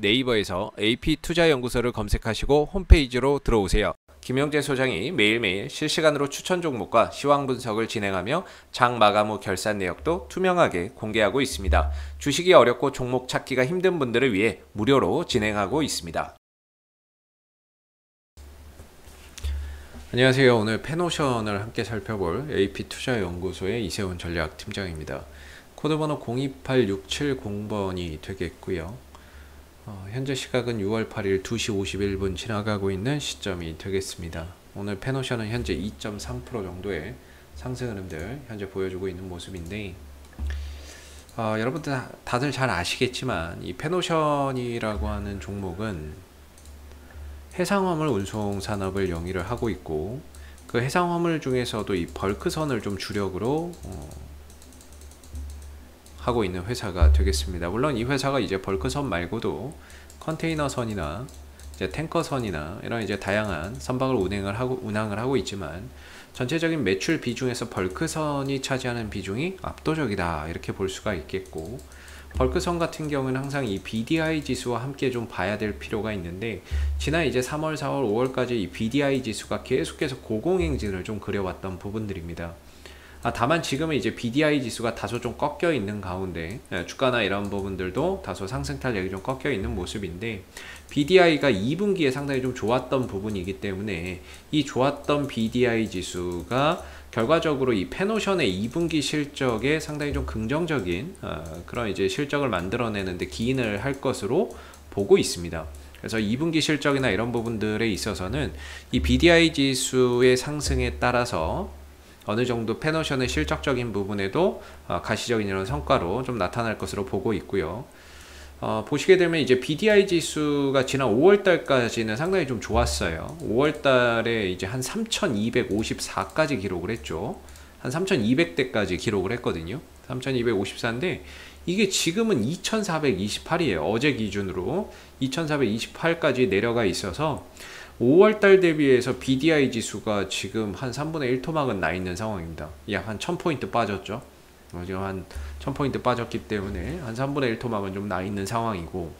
네이버에서 AP투자연구소를 검색하시고 홈페이지로 들어오세요. 김영재 소장이 매일매일 실시간으로 추천 종목과 시황 분석을 진행하며 장 마감 후 결산 내역도 투명하게 공개하고 있습니다. 주식이 어렵고 종목 찾기가 힘든 분들을 위해 무료로 진행하고 있습니다. 안녕하세요. 오늘 페노션을 함께 살펴볼 AP투자연구소의 이세훈 전략팀장입니다. 코드번호 028670번이 되겠고요. 현재 시각은 6월 8일 2시 51분 지나가고 있는 시점이 되겠습니다. 오늘 페노션은 현재 2.3% 정도의 상승 흐름들 현재 보여주고 있는 모습인데 여러분들 다들 잘 아시겠지만 이 페노션이라고 하는 종목은 해상화물 운송 산업을 영위를 하고 있고, 그 해상화물 중에서도 이 벌크선을 좀 주력으로 하고 있는 회사가 되겠습니다. 물론 이 회사가 이제 벌크선 말고도 컨테이너선이나 이제 탱커선이나 이런 이제 다양한 선박을 운항을 하고 있지만, 전체적인 매출 비중에서 벌크선이 차지하는 비중이 압도적이다 이렇게 볼 수가 있겠고, 벌크선 같은 경우는 항상 이 BDI 지수와 함께 좀 봐야 될 필요가 있는데, 지난 이제 3월, 4월, 5월까지 이 BDI 지수가 계속해서 고공행진을 좀 그려왔던 부분들입니다. 다만 지금은 이제 BDI 지수가 다소 좀 꺾여 있는 가운데 주가나 이런 부분들도 다소 상승 탄력이 좀 꺾여 있는 모습인데, BDI가 2분기에 상당히 좀 좋았던 부분이기 때문에 이 좋았던 BDI 지수가 결과적으로 이 페노션의 2분기 실적에 상당히 좀 긍정적인 그런 이제 실적을 만들어내는데 기인을 할 것으로 보고 있습니다. 그래서 2분기 실적이나 이런 부분들에 있어서는 이 BDI 지수의 상승에 따라서 어느 정도 페노션의 실적적인 부분에도 가시적인 이런 성과로 좀 나타날 것으로 보고 있고요. 보시게 되면 이제 BDI 지수가 지난 5월달까지는 상당히 좀 좋았어요. 5월달에 이제 한 3,254까지 기록을 했죠. 한 3,200대까지 기록을 했거든요. 3,254인데 이게 지금은 2,428이에요. 어제 기준으로 2,428까지 내려가 있어서 5월달 대비해서 BDI 지수가 지금 한 3분의 1 토막은 나 있는 상황입니다. 약 한 1000포인트 빠졌죠. 지금 한 1000포인트 빠졌기 때문에 한 3분의 1 토막은 좀 나 있는 상황이고,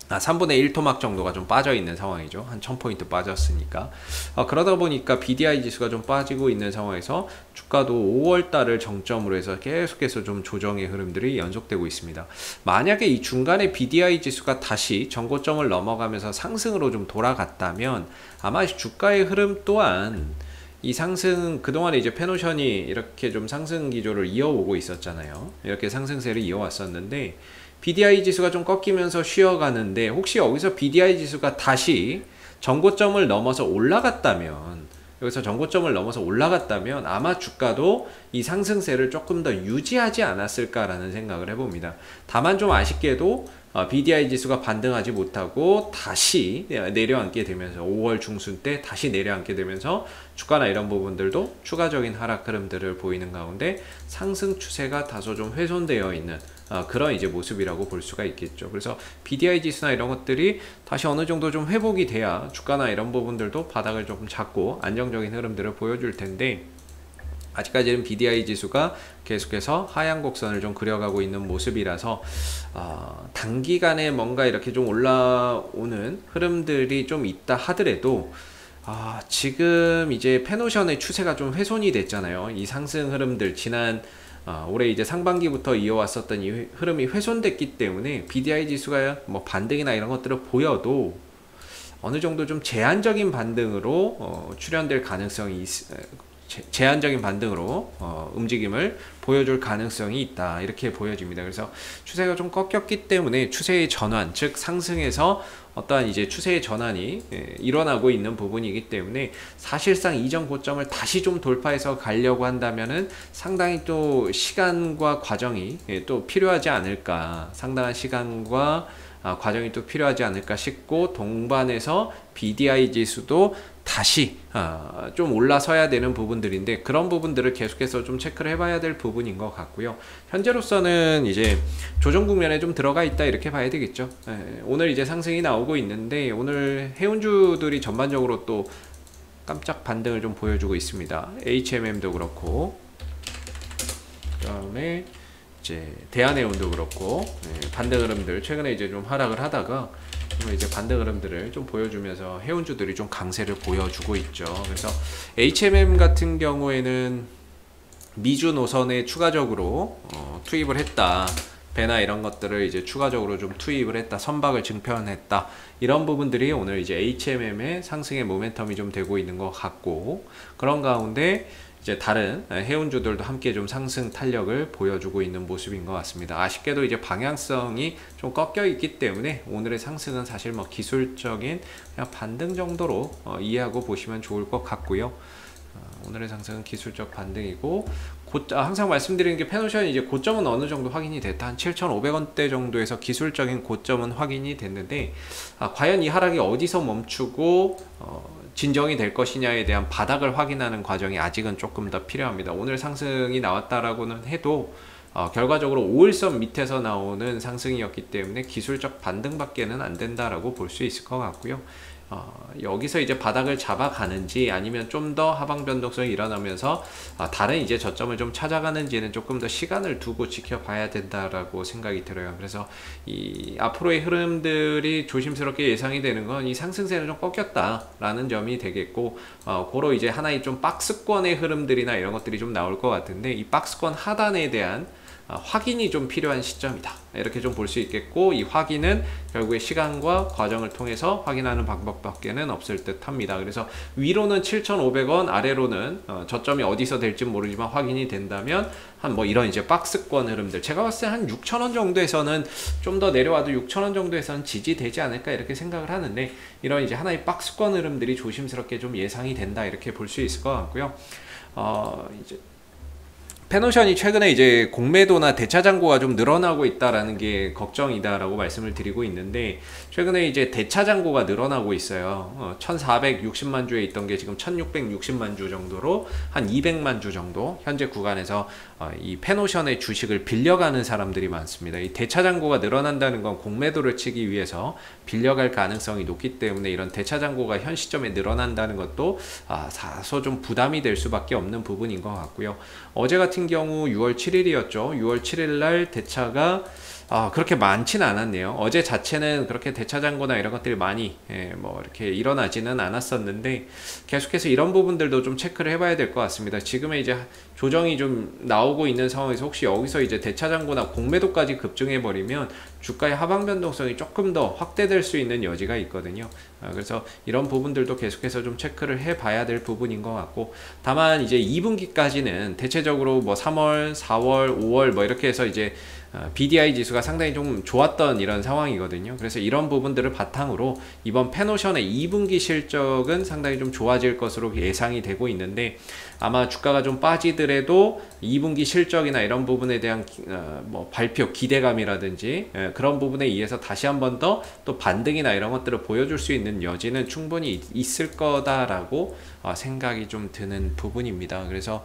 3분의 1 토막 정도가 좀 빠져 있는 상황이죠. 한 1000포인트 빠졌으니까. 그러다 보니까 BDI 지수가 좀 빠지고 있는 상황에서 주가도 5월달을 정점으로 해서 계속해서 좀 조정의 흐름들이 연속되고 있습니다. 만약에 이 중간에 BDI 지수가 다시 전고점을 넘어가면서 상승으로 좀 돌아갔다면 아마 주가의 흐름 또한 이 상승, 그동안에 이제 페노션이 이렇게 좀 상승 기조를 이어오고 있었잖아요. 이렇게 상승세를 이어왔었는데 BDI 지수가 좀 꺾이면서 쉬어가는데, 혹시 여기서 BDI 지수가 다시 전고점을 넘어서 올라갔다면, 아마 주가도 이 상승세를 조금 더 유지하지 않았을까라는 생각을 해봅니다. 다만 좀 아쉽게도 BDI 지수가 반등하지 못하고 다시 내려앉게 되면서 5월 중순 때 다시 내려앉게 되면서 주가나 이런 부분들도 추가적인 하락 흐름들을 보이는 가운데 상승 추세가 다소 좀 훼손되어 있는 그런 이제 모습이라고 볼 수가 있겠죠. 그래서 BDI 지수나 이런 것들이 다시 어느 정도 좀 회복이 돼야 주가나 이런 부분들도 바닥을 조금 잡고 안정적인 흐름들을 보여줄 텐데, 아직까지는 BDI 지수가 계속해서 하향 곡선을 좀 그려가고 있는 모습이라서 단기간에 뭔가 이렇게 좀 올라오는 흐름들이 좀 있다 하더라도 지금 이제 페노션의 추세가 좀 훼손이 됐잖아요. 이 상승 흐름들 지난 올해 이제 상반기부터 이어왔었던 이 흐름이 훼손됐기 때문에 BDI 지수가 뭐 반등이나 이런 것들을 보여도 어느 정도 좀 제한적인 반등으로 출현될 가능성이 제한적인 반등으로 움직임을 보여줄 가능성이 있다 이렇게 보여집니다. 그래서 추세가 좀 꺾였기 때문에 추세의 전환, 즉 상승에서 어떠한 이제 추세의 전환이 일어나고 있는 부분이기 때문에 사실상 이전 고점을 다시 좀 돌파해서 가려고 한다면은 상당히 또 시간과 과정이 또 필요하지 않을까, 상당한 시간과 과정이 또 필요하지 않을까 싶고, 동반해서 BDI 지수도 다시 좀 올라서야 되는 부분들인데, 그런 부분들을 계속해서 좀 체크를 해봐야 될 부분인 것 같고요. 현재로서는 이제 조정 국면에 좀 들어가 있다 이렇게 봐야 되겠죠. 오늘 이제 상승이 나오고 있는데, 오늘 해운주들이 전반적으로 또 깜짝 반등을 좀 보여주고 있습니다. HMM도 그렇고, 그 다음에 이제 대한해운도 그렇고 반등 흐름들 최근에 이제 좀 하락을 하다가 이제 반등 흐름들을 좀 보여주면서 해운주들이 좀 강세를 보여주고 있죠. 그래서 HMM 같은 경우에는 미주 노선에 추가적으로 투입을 했다. 배나 이런 것들을 이제 추가적으로 좀 투입을 했다. 선박을 증편했다. 이런 부분들이 오늘 이제 HMM의 상승의 모멘텀이 좀 되고 있는 것 같고, 그런 가운데 이제 다른 해운주들도 함께 좀 상승 탄력을 보여주고 있는 모습인 것 같습니다. 아쉽게도 이제 방향성이 좀 꺾여 있기 때문에 오늘의 상승은 사실 뭐 기술적인 그냥 반등 정도로 이해하고 보시면 좋을 것 같고요. 오늘의 상승은 기술적 반등이고, 항상 말씀드리는 게 페노션이 이제 고점은 어느 정도 확인이 됐다. 한 7,500원대 정도에서 기술적인 고점은 확인이 됐는데, 과연 이 하락이 어디서 멈추고 진정이 될 것이냐에 대한 바닥을 확인하는 과정이 아직은 조금 더 필요합니다. 오늘 상승이 나왔다라고는 해도 결과적으로 5일선 밑에서 나오는 상승이었기 때문에 기술적 반등밖에는 안 된다라고 볼 수 있을 것 같고요. 여기서 이제 바닥을 잡아가는지 아니면 좀 더 하방 변동성이 일어나면서 다른 이제 저점을 좀 찾아가는지는 조금 더 시간을 두고 지켜봐야 된다라고 생각이 들어요. 그래서 이 앞으로의 흐름들이 조심스럽게 예상이 되는 건 이 상승세는 좀 꺾였다라는 점이 되겠고, 고로 이제 하나의 좀 박스권의 흐름들이나 이런 것들이 좀 나올 것 같은데, 이 박스권 하단에 대한 확인이 좀 필요한 시점이다. 이렇게 좀 볼 수 있겠고, 이 확인은 결국에 시간과 과정을 통해서 확인하는 방법밖에는 없을 듯 합니다. 그래서 위로는 7,500원, 아래로는 저점이 어디서 될지 모르지만 확인이 된다면 한 뭐 이런 이제 박스권 흐름들, 제가 봤을 때 한 6,000원 정도에서는 좀 더 내려와도 6,000원 정도에서는 지지되지 않을까 이렇게 생각을 하는데, 이런 이제 하나의 박스권 흐름들이 조심스럽게 좀 예상이 된다 이렇게 볼 수 있을 것 같고요. 이제 페노션이 최근에 이제 공매도나 대차 잔고가 좀 늘어나고 있다라는 게 걱정이다라고 말씀을 드리고 있는데, 최근에 이제 대차 잔고가 늘어나고 있어요. 1460만 주에 있던 게 지금 1660만 주 정도로 한 200만 주 정도 현재 구간에서 이 페노션의 주식을 빌려가는 사람들이 많습니다. 이 대차 잔고가 늘어난다는 건 공매도를 치기 위해서 빌려갈 가능성이 높기 때문에, 이런 대차 잔고가 현 시점에 늘어난다는 것도 다소 좀 부담이 될 수밖에 없는 부분인 것 같고요. 어제 같은 경우 6월 7일이었죠. 6월 7일 날 대차가 그렇게 많지는 않았네요. 어제 자체는 그렇게 대차 잔고나 이런 것들이 많이 뭐 이렇게 일어나지는 않았었는데, 계속해서 이런 부분들도 좀 체크를 해봐야 될 것 같습니다. 지금의 이제 조정이 좀 나오고 있는 상황에서 혹시 여기서 이제 대차 잔고나 공매도까지 급증해 버리면 주가의 하방 변동성이 조금 더 확대될 수 있는 여지가 있거든요. 그래서 이런 부분들도 계속해서 좀 체크를 해봐야 될 부분인 것 같고, 다만 이제 2분기까지는 대체적으로 뭐 3월, 4월, 5월 뭐 이렇게 해서 이제 BDI 지수가 상당히 좀 좋았던 이런 상황이거든요. 그래서 이런 부분들을 바탕으로 이번 페노션의 2분기 실적은 상당히 좀 좋아질 것으로 예상이 되고 있는데, 아마 주가가 좀 빠지더라도 2분기 실적이나 이런 부분에 대한 뭐 발표 기대감이라든지 그런 부분에 의해서 다시 한 번 더 또 반등이나 이런 것들을 보여줄 수 있는 여지는 충분히 있을 거다라고 생각이 좀 드는 부분입니다. 그래서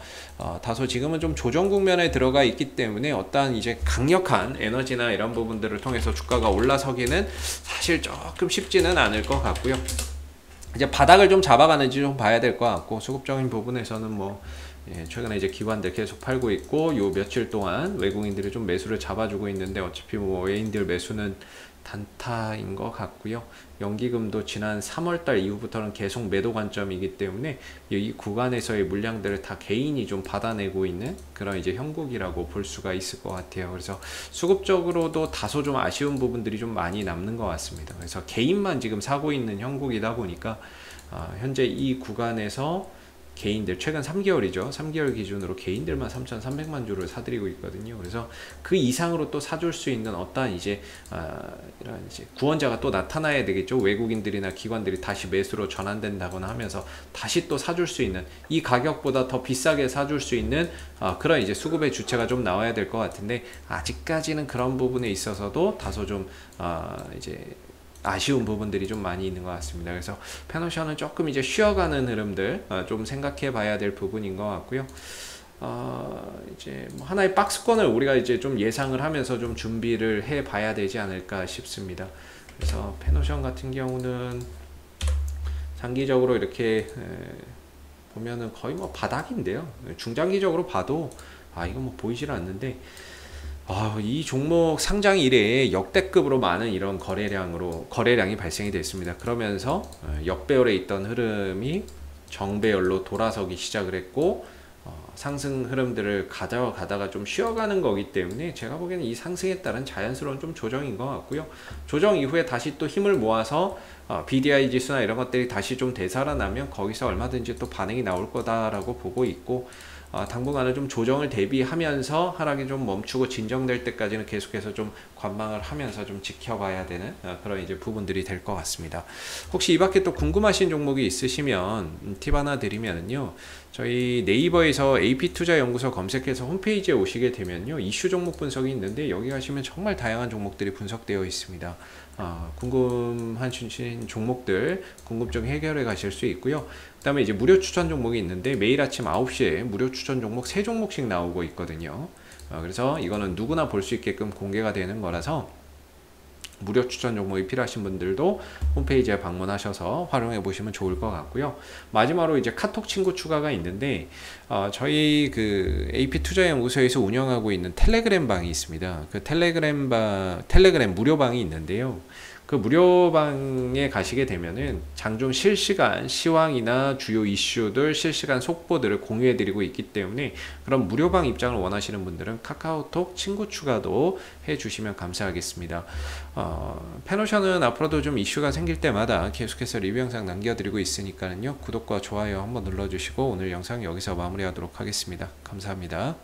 다소 지금은 좀 조정 국면에 들어가 있기 때문에 어떠한 이제 강력한 에너지나 이런 부분들을 통해서 주가가 올라서기는 사실 조금 쉽지는 않을 것 같고요. 이제 바닥을 좀 잡아가는지 좀 봐야 될 것 같고, 수급적인 부분에서는 뭐 최근에 이제 기관들 계속 팔고 있고, 요 며칠 동안 외국인들이 좀 매수를 잡아주고 있는데, 어차피 뭐 외인들 매수는 단타인 것 같고요. 연기금도 지난 3월달 이후부터는 계속 매도 관점이기 때문에 이 구간에서의 물량들을 다 개인이 좀 받아내고 있는 그런 이제 형국이라고 볼 수가 있을 것 같아요. 그래서 수급적으로도 다소 좀 아쉬운 부분들이 좀 많이 남는 것 같습니다. 그래서 개인만 지금 사고 있는 형국이다 보니까 현재 이 구간에서 개인들 최근 3개월이죠. 3개월 기준으로 개인들만 3,300만 주를 사들이고 있거든요. 그래서 그 이상으로 또 사줄 수 있는 어떠한 이제 이런 이제 구원자가 또 나타나야 되겠죠. 외국인들이나 기관들이 다시 매수로 전환된다거나 하면서 다시 또 사줄 수 있는, 이 가격보다 더 비싸게 사줄 수 있는 그런 이제 수급의 주체가 좀 나와야 될 것 같은데, 아직까지는 그런 부분에 있어서도 다소 좀 이제 아쉬운 부분들이 좀 많이 있는 것 같습니다. 그래서 페노션은 조금 이제 쉬어가는 흐름들 좀 생각해 봐야 될 부분인 것 같고요. 이제 뭐 하나의 박스권을 우리가 이제 좀 예상을 하면서 좀 준비를 해 봐야 되지 않을까 싶습니다. 그래서 페노션 같은 경우는 장기적으로 이렇게 보면은 거의 뭐 바닥인데요. 중장기적으로 봐도 이거 뭐 보이질 않는데, 이 종목 상장 이래에 역대급으로 많은 이런 거래량이 발생이 됐습니다. 그러면서 역배열에 있던 흐름이 정배열로 돌아서기 시작을 했고, 상승 흐름들을 가다가 좀 쉬어가는 거기 때문에 제가 보기에는 이 상승에 따른 자연스러운 좀 조정인 것 같고요. 조정 이후에 다시 또 힘을 모아서 BDI 지수나 이런 것들이 다시 좀 되살아나면 거기서 얼마든지 또 반응이 나올 거다라고 보고 있고, 당분간은 좀 조정을 대비하면서 하락이 좀 멈추고 진정될 때까지는 계속해서 좀 관망을 하면서 좀 지켜봐야 되는 그런 이제 부분들이 될 것 같습니다. 혹시 이 밖에 또 궁금하신 종목이 있으시면 팁 하나 드리면요. 저희 네이버에서 AP투자연구소 검색해서 홈페이지에 오시게 되면요. 이슈 종목 분석이 있는데 여기 가시면 정말 다양한 종목들이 분석되어 있습니다. 궁금하신 종목들 궁금증 해결해 가실 수 있고요. 그 다음에 이제 무료 추천 종목이 있는데 매일 아침 9시에 무료 추천 종목 3종목씩 나오고 있거든요. 그래서 이거는 누구나 볼 수 있게끔 공개가 되는 거라서 무료 추천 종목이 필요하신 분들도 홈페이지에 방문하셔서 활용해 보시면 좋을 것 같고요. 마지막으로 이제 카톡 친구 추가가 있는데 저희 그 AP투자연구소에서 운영하고 있는 텔레그램 방이 있습니다. 그 텔레그램 무료방이 있는데요. 그 무료방에 가시게 되면은 장중 실시간 시황이나 주요 이슈들 실시간 속보들을 공유해 드리고 있기 때문에 그런 무료방 입장을 원하시는 분들은 카카오톡 친구 추가도 해 주시면 감사하겠습니다. 페노션은 앞으로도 좀 이슈가 생길 때마다 계속해서 리뷰 영상 남겨드리고 있으니까요. 구독과 좋아요 한번 눌러주시고 오늘 영상 여기서 마무리하도록 하겠습니다. 감사합니다.